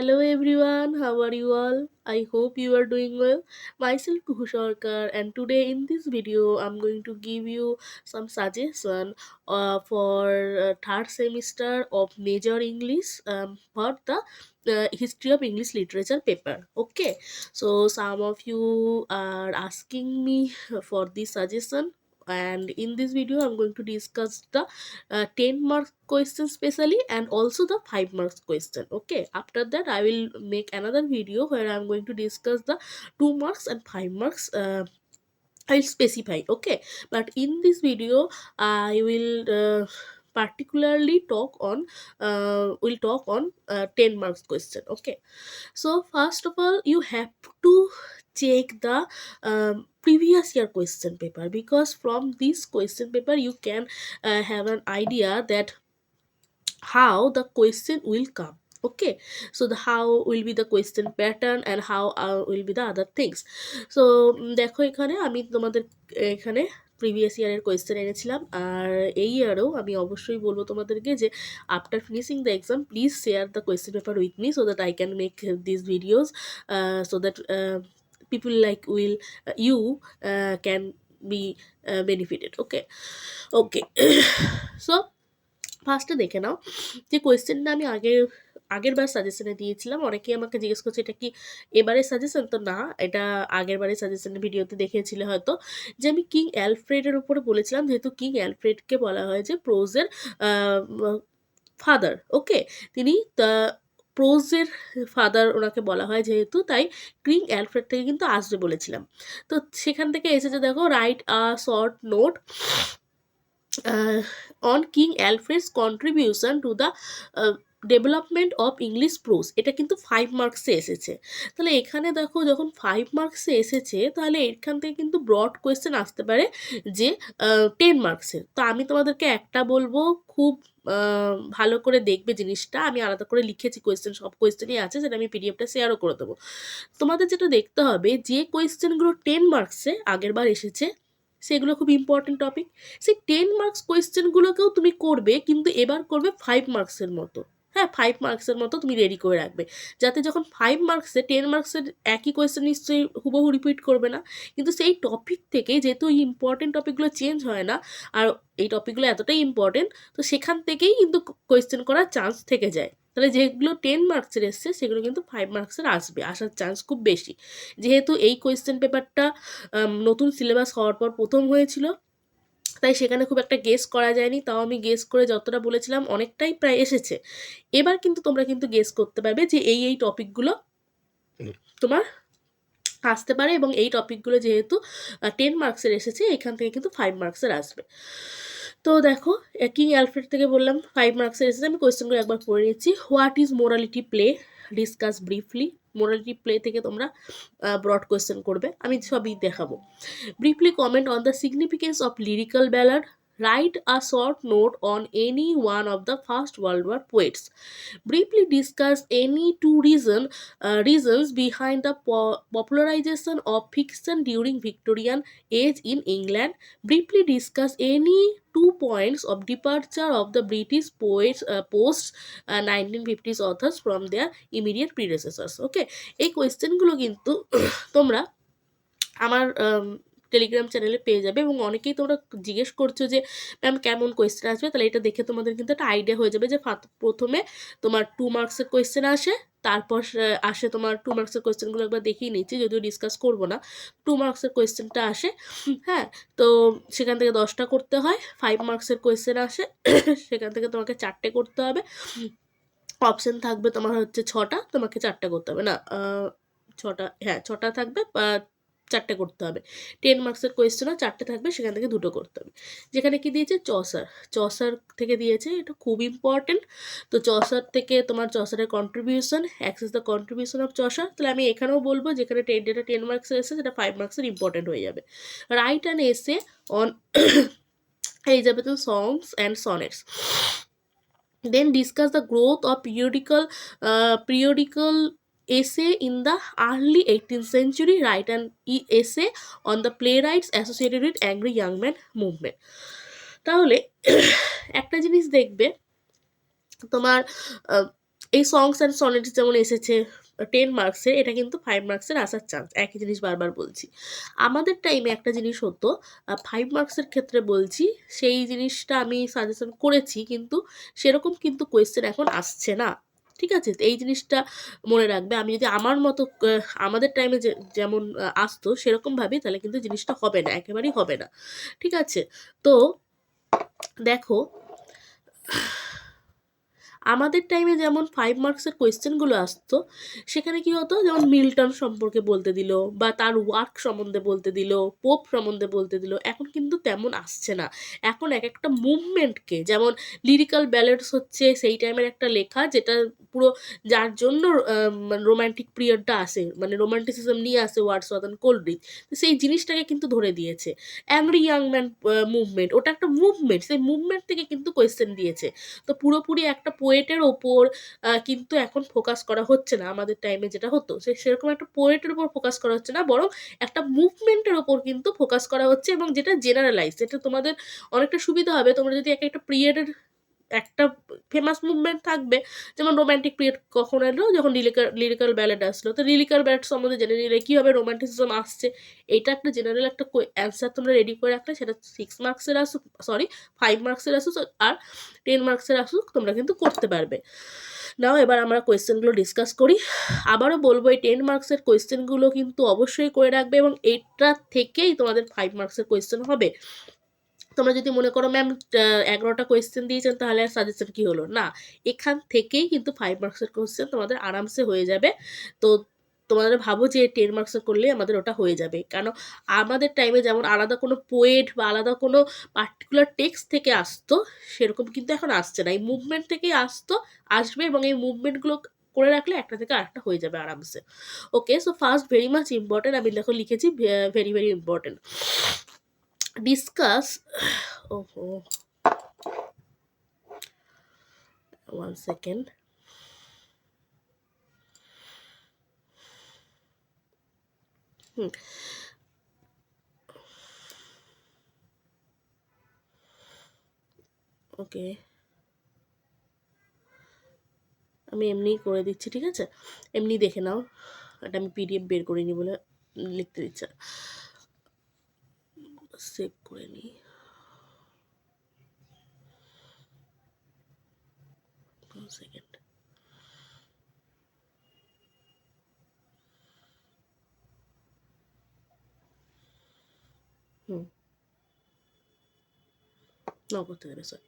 Hello everyone, how are you all? I hope you are doing well. Myself Kuhu Sarkar, and today in this video I'm going to give you some suggestion for third semester of major English for the history of English literature paper. Okay, so some of you are asking me for this suggestion, and in this video I'm going to discuss the 10 marks question specially and also the 5 marks question. Okay, after that I will make another video where I'm going to discuss the 2 marks and 5 marks. I'll specify. Okay, but in this video I will particularly talk on will talk on 10 marks question. Okay, so first of all you have to check the previous year question paper, because from this question paper you can have an idea that how the question will come. Okay, so the how will be the question pattern and how will be the other things. So দেখো এখানে আমি তোমাদের এখানে previous ইয়ারের question এনেছিলাম, আর এই ইয়ারেও আমি অবশ্যই বলবো তোমাদেরকে যে after finishing the exam please share the question paper with me so that I can make this videos, so that people like will you can be benefited. Okay, okay. So ফার্স্টে দেখে নাও যে কোয়েশ্চেনটা আমি আগের বার সাজেশনে দিয়েছিলাম। অনেকেই আমাকে জিজ্ঞেস করছে এটা কি এবারে সাজেশন, তো না, এটা আগের বারে সাজেশনের ভিডিওতে দেখিয়েছিলে হয়তো, যে আমি কিং অ্যালফ্রেডের উপরে বলেছিলাম, যেহেতু কিং অ্যালফ্রেডকে বলা হয় যে প্রোজের ফাদার। ওকে, তিনি প্রোজের ফাদার ওনাকে বলা হয় যেহেতু, তাই কিং অ্যালফ্রেড থেকে কিন্তু আসবে বলেছিলাম। তো সেখান থেকে এসেছে দেখো, write a short note on King Alfred's contribution to the development of English pros. এটা কিন্তু 5 মার্কসে এসেছে। তাহলে এখানে দেখো যখন 5 মার্কসে এসেছে তাহলে এখান থেকে কিন্তু ব্রড কোয়েশ্চেন আসতে পারে যে 10 মার্কসের। তো আমি তোমাদেরকে একটা বলবো, খুব ভালো করে দেখবে জিনিসটা। আমি আলাদা করে লিখেছি কোয়েশ্চেন, সব কোয়েশ্চেনই আছে, সেটা আমি পিডিএফটা শেয়ারও করে দেবো। তোমাদের যেটা দেখতে হবে, যে কোয়েশ্চেনগুলো 10 মার্কসে আগের বার এসেছে সেগুলো খুব ইম্পর্টেন্ট টপিক, সেই 10 মার্কস কোয়েশ্চেনগুলোকেও তুমি করবে, কিন্তু এবার করবে 5 মার্কসের মতো। হ্যাঁ, 5 মার্কসের মতো তুমি রেডি করে রাখবে, যাতে যখন 5 মার্কসে 10 মার্কসের একই কোয়েশ্চেন নিশ্চয়ই হুবহু রিপিট করবে না, কিন্তু সেই টপিক থেকে, যেহেতু এই ইম্পর্টেন্ট টপিকগুলো চেঞ্জ হয় না, আর এই টপিকগুলো এতটাই ইম্পর্টেন্ট, তো সেখান থেকেই কিন্তু কোয়েশ্চেন করার চান্স থেকে যায়। তাহলে যেগুলো 10 মার্কসের এসছে সেগুলো কিন্তু 5 মার্কসের আসার চান্স খুব বেশি, যেহেতু এই কোয়েশ্চেন পেপারটা নতুন সিলেবাস হওয়ার পর প্রথম হয়েছিল, তাই সেখানে খুব একটা গেস করা যায়নি। তাও আমি গেস করে যতটা বলেছিলাম অনেকটাই প্রায় এসেছে। এবার কিন্তু তোমরা কিন্তু গেস করতে পারবে যে এই টপিকগুলো তোমার আসতে পারে, এবং এই টপিকগুলো যেহেতু 10 মার্কসের এসেছে এখান থেকে কিন্তু 5 মার্কসের আসবে। তো দেখো, কিং অ্যালফ্রেড থেকে বললাম 5 মার্কসের এসেছে। আমি কোয়েশ্চেনগুলো একবার পড়ে নিচ্ছি। What is morality play, discuss briefly. Morality play থেকে তোমরা ব্রড কোয়েশ্চেন করবে, আমি সবই দেখাবো। Briefly comment on the significance of lyrical ballad. Write a short note on any one of the First World War poets. Briefly discuss any two reasons behind the popularization of fiction during Victorian age in England. Briefly discuss any 2 points of departure of the British poets post 1950s authors from their immediate predecessors. Okay, এই কোয়েশ্চেনগুলো কিন্তু তোমরা আমার Telegram চ্যানেলে পেয়ে যাবে, এবং অনেকেই তোমরা জিজ্ঞেস করছো যে ম্যাম কেমন কোয়েশ্চেন আসবে। তাহলে এটা দেখে তোমাদের কিন্তু একটা আইডিয়া হয়ে যাবে যে প্রথমে তোমার 2 মার্কসের কোয়েশ্চেন আসে, তারপর আসে তোমার 2 মার্কসের কোয়েশ্চেনগুলো একবার দেখিয়ে নিচ্ছি, যদিও ডিসকাস করবো না। 2 মার্কসের কোয়েশ্চেনটা আসে, হ্যাঁ, তো সেখান থেকে 10টা করতে হয়। 5 মার্কসের কোয়েশ্চেন আসে, সেখান থেকে তোমাকে 4টে করতে হবে। অপশন থাকবে তোমার হচ্ছে 6টা, তোমাকে 4টা করতে হবে না, 6টা, হ্যাঁ 6টা থাকবে, 4টে করতে হবে। 10 মার্কসের কোয়েশ্চেনও 4টে থাকবে, সেখান থেকে 2টো করতে হবে। যেখানে কি দিয়েছে, চসার থেকে দিয়েছে, এটা খুব ইম্পর্টেন্ট। তো চসার থেকে তোমার চসারের contribution, assess the contribution of Chaucer. তাহলে আমি এখানেও বলবো যেখানে যেটা 10 মার্কসের এসে সেটা 5 মার্কসের ইম্পর্টেন্ট হয়ে যাবে। Write an essay on Elizabethan songs and sonnets. Then discuss the growth of periodical essay in the early 18th century. Write an essay on the playwrights associated with angry young men movement. তাহলে একটা জিনিস দেখবে, তোমার এই সংস and sonnets যেমন এসেছে 10 মার্কসের, এটা কিন্তু 5 মার্কসের আসার চান্স। একই জিনিস বারবার বলছি। আমাদের টাইমে একটা জিনিস হতো, 5 মার্কসের ক্ষেত্রে বলছি, সেই জিনিসটা আমি সাজেশন করেছি, কিন্তু সেরকম কিন্তু কোয়েশ্চেন এখন আসছে না। ঠিক আছে, এই জিনিসটা মনে রাখবে। আমি যদি আমার মতো আমাদের টাইমে যেমন আসতো সেরকম ভাবি, তাহলে কিন্তু জিনিসটা হবে না, একেবারেই হবে না। ঠিক আছে, তো দেখো আমাদের টাইমে যেমন 5 মার্কসের কোয়েশ্চেনগুলো আসতো, সেখানে কি হতো, যেমন মিল্টন সম্পর্কে বলতে দিল, বা তার ওয়ার্ক সম্বন্ধে বলতে দিল, পোপ সম্বন্ধে বলতে দিল। এখন কিন্তু তেমন আসছে না। এখন এক একটা মুভমেন্টকে, যেমন লিরিক্যাল ব্যালেডস হচ্ছে সেই টাইমের একটা লেখা, যেটা পুরো, যার জন্য রোম্যান্টিক পিরিয়ডটা আসে, মানে রোমান্টিসিজম নিয়ে আসে ওয়ার্ডসওয়ার্থ অ্যান্ড কোলরিজ, তো সেই জিনিসটাকে কিন্তু ধরে দিয়েছে। অ্যাংরি ইয়াং ম্যান মুভমেন্ট, ওটা একটা মুভমেন্ট, সেই মুভমেন্ট থেকে কিন্তু কোয়েশ্চেন দিয়েছে। তো পুরোপুরি একটা পোয়েটের ওপর কিন্তু এখন ফোকাস করা হচ্ছে না। আমাদের টাইমে যেটা হতো, সেরকম একটা পোয়েটের ওপর ফোকাস করা হচ্ছে না, বরং একটা মুভমেন্টের ওপর কিন্তু ফোকাস করা হচ্ছে, এবং যেটা জেনারেলাইজ, যেটা তোমাদের অনেকটা সুবিধা হবে। তোমরা যদি একটা পিরিয়ডের একটা ফেমাস মুভমেন্ট থাকবে, যেমন রোম্যান্টিক পিরিয়ড কখন এলো, যখন লিরিক্যাল ব্যালেড আসলো, তো লিরিক্যাল ব্যালেড সম্বন্ধে জেনে নিলে কীভাবে রোম্যান্টিসিজম আসছে, এটা একটা জেনারেল একটা অ্যান্সার তোমরা রেডি করে রাখলে, সেটা 6 মার্কসের আসুক, সরি 5 মার্কসের আসুক আর 10 মার্কসের আসুক, তোমরা কিন্তু করতে পারবে। নাও এবার আমরা কোয়েশ্চেনগুলো ডিসকাস করি। আবারও বলবো, এই 10 মার্কসের কোয়েশ্চেনগুলো কিন্তু অবশ্যই করে রাখবে, এবং এটা থেকেই তোমাদের 5 মার্কসের কোয়েশ্চেন হবে। তোমরা যদি মনে করো ম্যাম 11টা কোয়েশ্চেন দিয়েছেন, তাহলে আর সাজেশন কি হলো, না, এখান থেকেই কিন্তু 5 মার্কসের কোয়েশ্চেন তোমাদের আরামসে হয়ে যাবে। তো তোমাদের ভাবো যে 10 মার্কসের করলে আমাদের ওটা হয়ে যাবে, কারণ আমাদের টাইমে যেমন আলাদা কোনো পোয়েট বা আলাদা কোনো পার্টিকুলার টেক্সট থেকে আসতো, সেরকম কিন্তু এখন আসছে না। এই মুভমেন্ট থেকেই আসবে, এবং এই মুভমেন্টগুলো করে রাখলে একটা থেকে আরেকটা হয়ে যাবে আরামসে। Okay, so first very much important, আমি দেখো লিখেছি very very important. Discuss, oh, 1 second. Okay, আমি এমনিই করে দিচ্ছি, ঠিক আছে, এমনি দেখে নাও। এটা আমি পিডিএফ বের করিনি বলে লিখতে দিচ্ছি, সেভ করে নিই। সেকেন্ড, নাও করতে দেবে, sorry.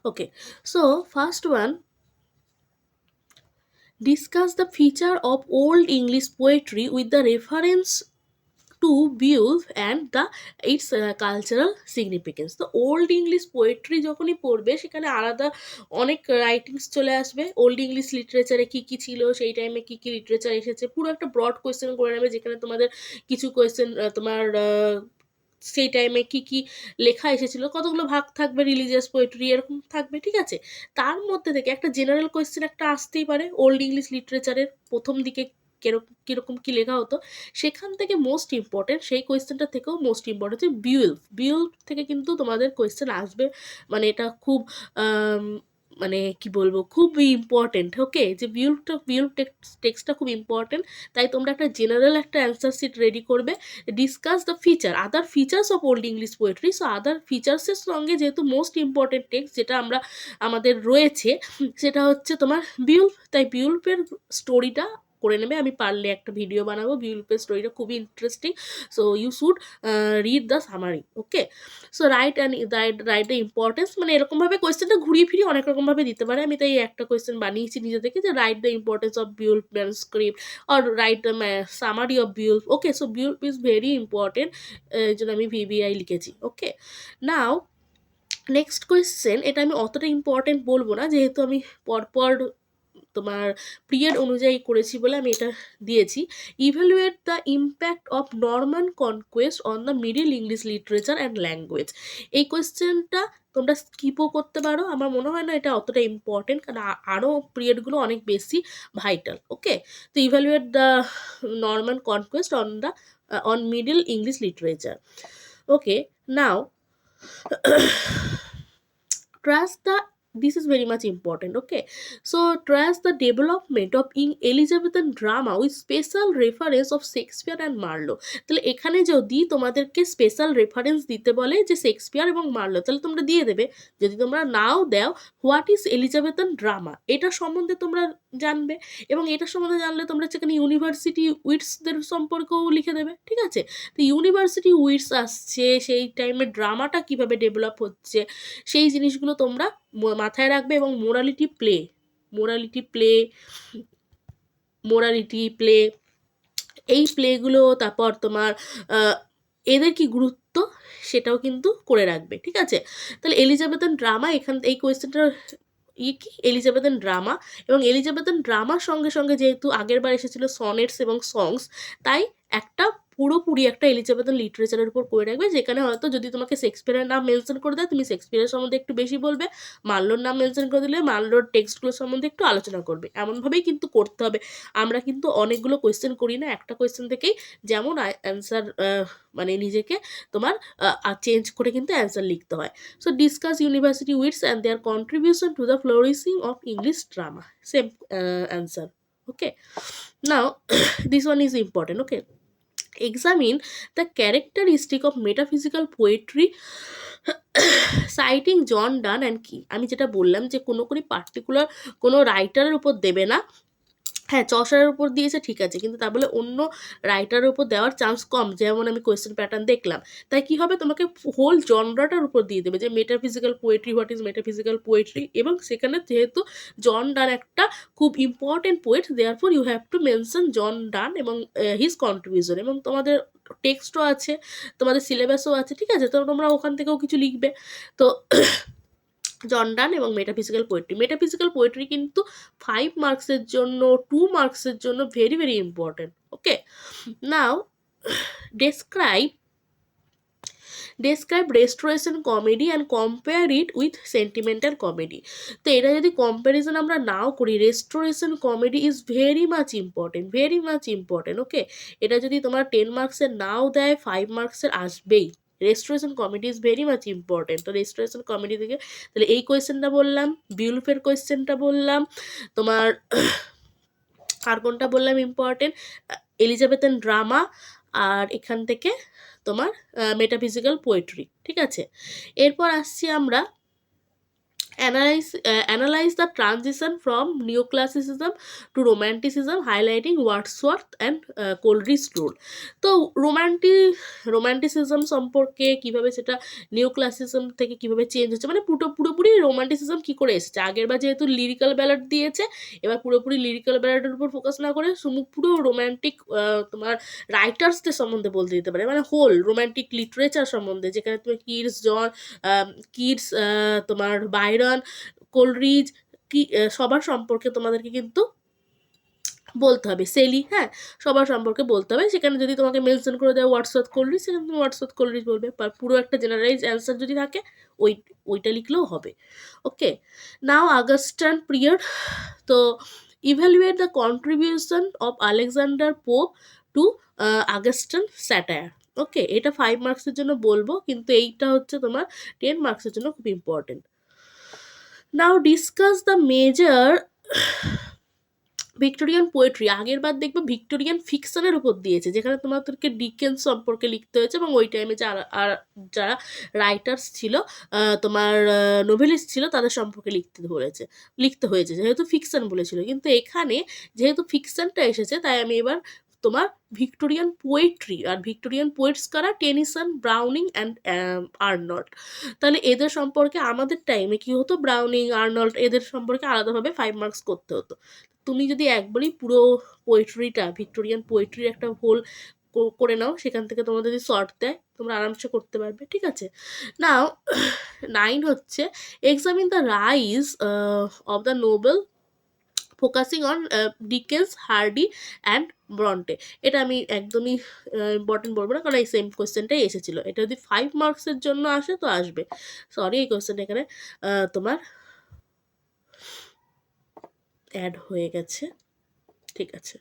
Okay, so first one, discuss the feature of old English poetry with the reference to Beowulf and its cultural significance। তো ওল্ড ইংলিশ পোয়েট্রি যখনই পড়বে, সেখানে আলাদা অনেক রাইটিংস চলে আসবে। ওল্ড ইংলিশ লিটারেচারে কী কী ছিল, সেই টাইমে কী কী লিটারেচার এসেছে, পুরো একটা ব্রড কোয়েশ্চেন করে নেবে, যেখানে তোমাদের কিছু কোয়েশ্চেন তোমার সেই টাইমে কি কি লেখা এসেছিল, কতগুলো ভাগ থাকবে, রিলিজিয়াস পোয়েট্রি এরকম থাকবে, ঠিক আছে। তার মধ্যে থেকে একটা জেনারেল কোয়েশ্চেন একটা আসতেই পারে, ওল্ড ইংলিশ লিটারেচারের প্রথম দিকে কীরকম কী লেখা হতো, সেখান থেকে মোস্ট ইম্পর্টেন্ট, সেই কোয়েশ্চেনটা থেকেও মোস্ট ইম্পর্টেন্ট হচ্ছে বিউলফ থেকে কিন্তু তোমাদের কোয়েশ্চেন আসবে। মানে এটা খুব মানে কি বলবো, খুব ইম্পর্টেন্ট। ওকে, যে বিউলফ টেক্সটটা খুব ইম্পর্টেন্ট, তাই তোমরা একটা জেনারেল একটা অ্যান্সার শিট রেডি করবে। Discuss the other features of old English poetry. So other ফিচার্সের সঙ্গে যেহেতু মোস্ট ইম্পর্টেন্ট টেক্সট যেটা আমাদের রয়েছে, সেটা হচ্ছে তোমার বিউলফ, তাই বিউলফের স্টোরিটা করে নেবে। আমি পারলে একটা ভিডিও বানাবো, বিউলফের স্টোরিটা খুবই interesting, so you should read the summary. Okay, so write the importance, মানে এরকমভাবে কোয়েশ্চেনটা ঘুরিয়ে ফিরিয়ে অনেক রকমভাবে দিতে পারে। আমি তাই একটা কোয়েশ্চেন বানিয়েছি নিজে থেকে, যে right the importance of Beowulf manuscript or write the summary of Beowulf. Okay, so Beowulf is very important, এই জন্য আমি ভিবিআই লিখেছি। ওকে, নাও নেক্সট কোয়েশ্চেন, এটা আমি অতটা ইম্পর্টেন্ট বলবো না, যেহেতু আমি পরপর তোমার পিরিয়ড অনুযায়ী করেছি বলে আমি এটা দিয়েছি। Evaluate the impact of নর্মান conquest on the middle English literature and language. এই কোয়েশ্চেনটা তোমরা স্কিপও করতে পারো, আমার মনে হয় না এটা অতটা ইম্পর্টেন্ট, কারণ আরও পিরিয়ডগুলো অনেক বেশি ভাইটাল। ওকে, তো evaluate the নর্মান conquest on middle English literature. Okay, now trust the this is very much important. Okay, so trace the development of Elizabethan drama with special reference of Shakespeare and Marlowe. তাহলে এখানে যদি তোমাদেরকে special reference দিতে বলে যে Shakespeare এবং Marlowe, তাহলে তোমরা দিয়ে দেবে। যদি তোমরা নাও দাও, হোয়াট ইজ এলিজাবেথান ড্রামা, এটা সম্বন্ধে তোমরা জানবে, এবং এটা সম্বন্ধে জানলে তোমরা সেখানে ইউনিভার্সিটি উইটসদের সম্পর্কেও লিখে দেবে। ঠিক আছে, তো ইউনিভার্সিটি উইটস আসছে, সেই টাইমে ড্রামাটা কিভাবে ডেভেলপ হচ্ছে সেই জিনিসগুলো তোমরা মাথায় রাখবে। এবং মোরালিটি প্লে, এই প্লেগুলো, তারপর তোমার এদের কি গুরুত্ব সেটাও কিন্তু করে রাখবে। ঠিক আছে, তাহলে এলিজাবেথান ড্রামা, এখান এই কোয়েশ্চেনটার কি এলিজাবেথান ড্রামা, এবং এলিজাবেথান ড্রামার সঙ্গে সঙ্গে যেহেতু আগের বার এসেছিল সনেটস এবং সংস, তাই একটা পুরোপুরি একটা এলিজাবেথান লিটারেচারের উপর করে রাখবে, যেখানে হয়তো যদি তোমাকে শেক্সপিয়ারের নাম মেনশন করে দেয়, তুমি শেক্সপিয়ারের সম্বন্ধে একটু বেশি বলবে, মার্লোর নাম মেনশন করে দিলে মার্লোর টেক্সটগুলো সম্বন্ধে একটু আলোচনা করবে। এমনভাবেই কিন্তু করতে হবে। আমরা কিন্তু অনেকগুলো কোয়েশ্চেন করি না, একটা কোয়েশ্চেন থেকেই যেমন অ্যান্সার মানে নিজেকে তোমার চেঞ্জ করে কিন্তু অ্যান্সার লিখতে হয়। So discuss university wits and their contribution to the flourishing of English drama. Same answer. Okay. Now this one is important. Okay. Examine the characteristic of metaphysical poetry citing John Donne and কি, আমি যেটা বললাম যে কোনো particular কোনো রাইটারের উপর দেবে না। হ্যাঁ, চসারের উপর দিয়েছে ঠিক আছে, কিন্তু তা বলে অন্য রাইটারের উপর দেওয়ার চান্স কম, যেমন আমি কোয়েশ্চেন প্যাটার্ন দেখলাম। তাই কি হবে, তোমাকে হোল জনরাটার উপর দিয়ে দেবে যে metaphysical poetry, what is metaphysical poetry, এবং সেখানে যেহেতু জন ডান একটা খুব important poet, therefore you have to mention John Donne এবং হিজ কন্ট্রিবিউশন, এবং তোমাদের টেক্সটও আছে, তোমাদের সিলেবাসও আছে। ঠিক আছে, তো তোমরা ওখান থেকেও কিছু লিখবে। তো জন ডান এবং মেটাফিজিক্যাল পোয়েট্রি কিন্তু 5 মার্কসের জন্য, 2 মার্কসের জন্য very very important. Okay, now describe restoration comedy and compare it with sentimental comedy. তো এটা যদি কম্প্যারিজন আমরা নাও করি, restoration comedy is very much important. Okay, এটা যদি তোমার 10 মার্কসের নাও দেয়, 5 মার্কসের আসবেই। Restoration comedy is very much important. তো রেস্টোরেশন কমেডি থেকে তাহলে এই কোয়েশ্চেনটা বললাম, বিউলফের কোয়েশ্চেনটা বললাম, তোমার আর কোনটা বললাম ইম্পর্টেন্ট, এলিজাবেথান ড্রামা, আর এখান থেকে তোমার মেটাফিজিক্যাল পোয়েট্রি। ঠিক আছে, এরপর আসছি আমরা analyze the transition from neoclassicism to romanticism highlighting Wordsworth and Coleridge role. তো রোম্যান্টিসিজম সম্পর্কে কীভাবে সেটা নিওক্লাসিজম থেকে কীভাবে চেঞ্জ হচ্ছে, মানে পুরোপুরি রোম্যান্টিসিজম কী করে এসেছে। আগেরবার যেহেতু লিরিক্যাল ব্যালাড দিয়েছে, এবার পুরোপুরি লিরিক্যাল ব্যালাডের উপর ফোকাস না করে পুরো রোম্যান্টিক তোমার রাইটার্সদের সম্বন্ধে বলতে দিতে পারে, মানে হোল রোম্যান্টিক লিটারেচার সম্বন্ধে, যেখানে তুমি কিডস তোমার বাইরন, কোলরিজ, কি সবার সম্পর্কে তোমাদেরকে কিন্তু বলতে হবে, সেলি, হ্যাঁ, সবার সম্পর্কে বলতে হবে। সেখানে যদি তোমাকে মেনশন করে দেয় ওয়ার্ডসওয়ার্থ কোলরিজ, সেখানে তুমি ওয়ার্ডসওয়ার্থ কোলরিজ বলবে, বা পুরো একটা জেনারেলাইজ অ্যান্সার যদি থাকে ওইটা লিখলেও হবে। Okay, now Augustan period. তো evaluate the contribution of Alexander Pope to Augustan satire. Okay, এটা 5 মার্কসের জন্য বলবো, কিন্তু এইটা হচ্ছে তোমার 10 মার্কসের জন্য খুব important. Now discuss the major Victorian poetry. আগের বার দেখবো ভিক্টোরিয়ান ফিকশনের উপর দিয়েছে, যেখানে তোমাদেরকে ডিকেন্স সম্পর্কে লিখতে হয়েছে, এবং ওই টাইমে যারা রাইটার্স ছিল, তোমার নোভেলিস্ট ছিল, তাদের সম্পর্কে লিখতে হয়েছে যেহেতু ফিকশন বলেছিল। কিন্তু এখানে যেহেতু ফিকশনটা এসেছে, তাই আমি এবার তোমার ভিক্টোরিয়ান পোয়েট্রি, আর ভিক্টোরিয়ান পোয়েটস কারা, টেনিসন, ব্রাউনিং অ্যান্ড আর্নল্ড। তাহলে এদের সম্পর্কে আমাদের টাইমে কি হতো, ব্রাউনিং, আর্নল্ড, এদের সম্পর্কে আলাদাভাবে 5 মার্কস করতে হতো। তুমি যদি একবারই পুরো পোয়েট্রিটা, ভিক্টোরিয়ান পোয়েট্রির একটা হোল করে নাও, সেখান থেকে তোমাদের যদি শর্ট দেয়, তোমরা আরামসে করতে পারবে। ঠিক আছে, নাও 9 হচ্ছে examine the rise of the novel focusing on Dickens, Hardy and Bronte. এটা আমি একদমই ইম্পর্টেন্ট বলবো না, কারণ এই সেম কোয়েশ্চেনটাই এসেছিলো। এটা যদি 5 মার্কসের জন্য আসে তো আসবে। সরি, এই কোয়েশ্চেনটা এখানে তোমার অ্যাড হয়ে গেছে। ঠিক আছে,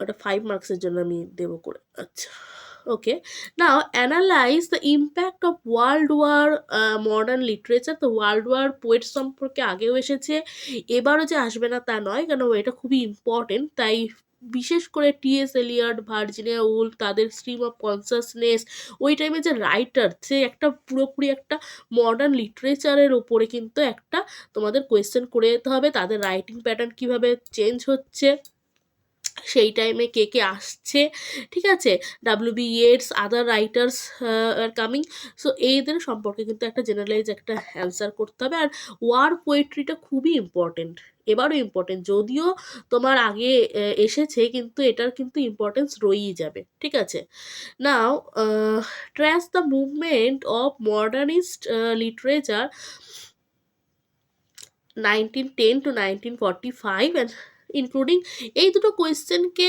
ওটা 5 মার্কসের জন্য আমি দেবো করে। আচ্ছা, Okay, now analyze the impact of world war modern literature. তো ওয়ার্ল্ড ওয়ার পোয়েট সম্পর্কে আগেও এসেছে, এবারও যে আসবে না তা নয়, কেন এটা খুবই ইম্পর্টেন্ট। তাই বিশেষ করে টি.এস. এলিয়ট, ভার্জিনিয়া উলফ, তাদের স্ট্রিম অফ কনসাসনেস, ওই টাইমে যে রাইটার, সে একটা পুরোপুরি একটা মডার্ন লিটারেচারের ওপরে কিন্তু একটা তোমাদের কোয়েশ্চেন করে যেতে হবে। তাদের রাইটিং প্যাটার্ন কীভাবে চেঞ্জ হচ্ছে, সেই টাইমে কে কে আসছে, ঠিক আছে, W B. Yeats, other writers are coming. So এদের সম্পর্কে কিন্তু একটা জেনারেলাইজ একটা অ্যান্সার করতে হবে। আর ওয়ার পোয়েট্রিটা খুবই ইম্পর্টেন্ট, এবারও ইম্পর্টেন্ট, যদিও তোমার আগে এসেছে, কিন্তু এটার কিন্তু ইম্পর্টেন্স রয়েই যাবে, ঠিক আছে। Now trace the movement of modernist literature 1910 to 1945 and including. এই দুটো কোয়েশ্চেনকে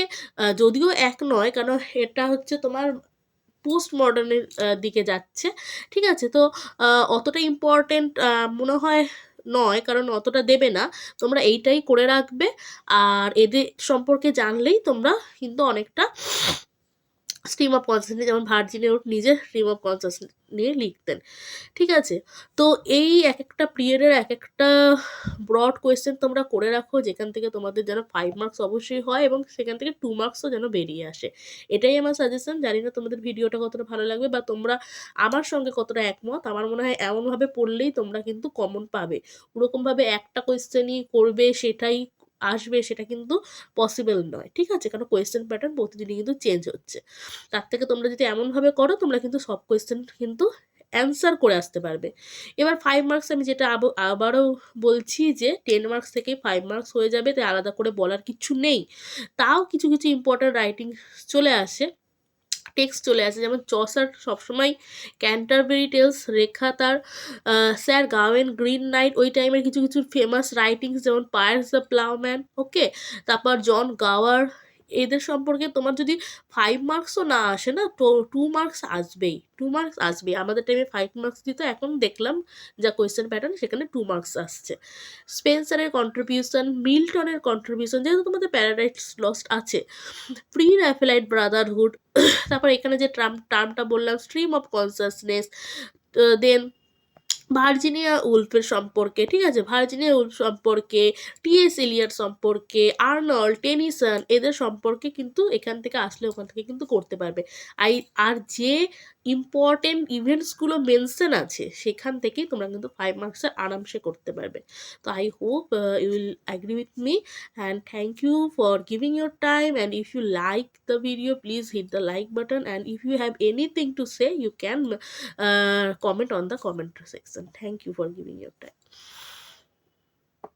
যদিও এক নয়, কারণ এটা হচ্ছে তোমার পোস্ট মডার্নের দিকে যাচ্ছে, ঠিক আছে। তো অতটা ইম্পর্টেন্ট মনে হয় নয়, কারণ অতটা দেবে না, তোমরা এইটাই করে রাখবে। আর এদের সম্পর্কে জানলেই তোমরা কিন্তু অনেকটা স্ট্রিম অফ কনসাসনেস, যেমন ভার্জিনিয়া উলফ নিজের স্ট্রিম অফ কনসাসনেস নিয়ে লিখতেন, ঠিক আছে। তো এই এক একটা পিরিয়ডের এক একটা ব্রড কোয়েশ্চেন তোমরা করে রাখো, যেখান থেকে তোমাদের যেন 5 মার্কস অবশ্যই হয়, এবং সেখান থেকে 2 মার্কসও যেন বেরিয়ে আসে। এটাই আমার সাজেশন। জানি না তোমাদের ভিডিওটা কতটা ভালো লাগবে, বা তোমরা আমার সঙ্গে কতটা একমত। আমার মনে হয় এমনভাবে পড়লেই তোমরা কিন্তু কমন পাবে। ওরকমভাবে একটা কোয়েশ্চেনই করবে, সেটাই আসবে, সেটা কিন্তু পসিবল নয়, ঠিক আছে, কারণ কোয়েশ্চেন প্যাটার্ন প্রতিদিনই কিন্তু চেঞ্জ হচ্ছে। তার থেকে তোমরা যদি এমনভাবে করো, তোমরা কিন্তু সব কোয়েশ্চেন কিন্তু অ্যান্সার করে আসতে পারবে। এবার 5 মার্কস আমি যেটা আবারও বলছি যে 10 মার্কস থেকেই 5 মার্কস হয়ে যাবে, তাই আলাদা করে বলার কিছু নেই। তাও কিছু কিছু ইম্পর্ট্যান্ট রাইটিং চলে আসে, টেক্সট চলে আসে, যেমন চসার সবসময় ক্যান্টারবেরি টেলস, রেখা তার, স্যার গাওয়েন গ্রিন নাইট, ওই টাইমের কিছু কিছু ফেমাস রাইটিংস, যেমন পায়ার্স দ্য প্লাউম্যান, ওকে, তারপর জন গাওয়ার। এদের সম্পর্কে তোমার যদি 5 মার্কসও না আসে না, তো 2 মার্কস আসবেই, 2 মার্কস আসবেই। আমাদের টাইমে 5 মার্কস দিত, এখন দেখলাম যা কোয়েশ্চেন প্যাটার্ন, সেখানে 2 মার্কস আসছে। স্পেন্সারের কন্ট্রিবিউশন, মিল্টনের কন্ট্রিবিউশন, যেহেতু তোমাদের প্যারাডাইস লস্ট আছে, প্রি র্যাফেলাইট ব্রাদারহুড, তারপর এখানে যে টার্মটা বললাম stream of consciousness, then Virginia উলফের সম্পর্কে, ঠিক আছে, ভার্জিনিয়া উলফ সম্পর্কে, টি.এস. এলিয়ট সম্পর্কে, আর্নল্ড, টেনিসন, এদের সম্পর্কে কিন্তু এখান থেকে আসলে ওখান থেকে কিন্তু করতে পারবে। আর যে ইম্পর্টেন্ট ইভেন্টসগুলো মেনশন আছে, সেখান থেকেই তোমরা কিন্তু 5 মার্কসের আরামসে করতে পারবে। তো I hope you will agree with me, and thank you for giving your time, and if you like the video, please hit the like button, and if you have anything to say, you can comment on the comment section. Thank you for giving your time.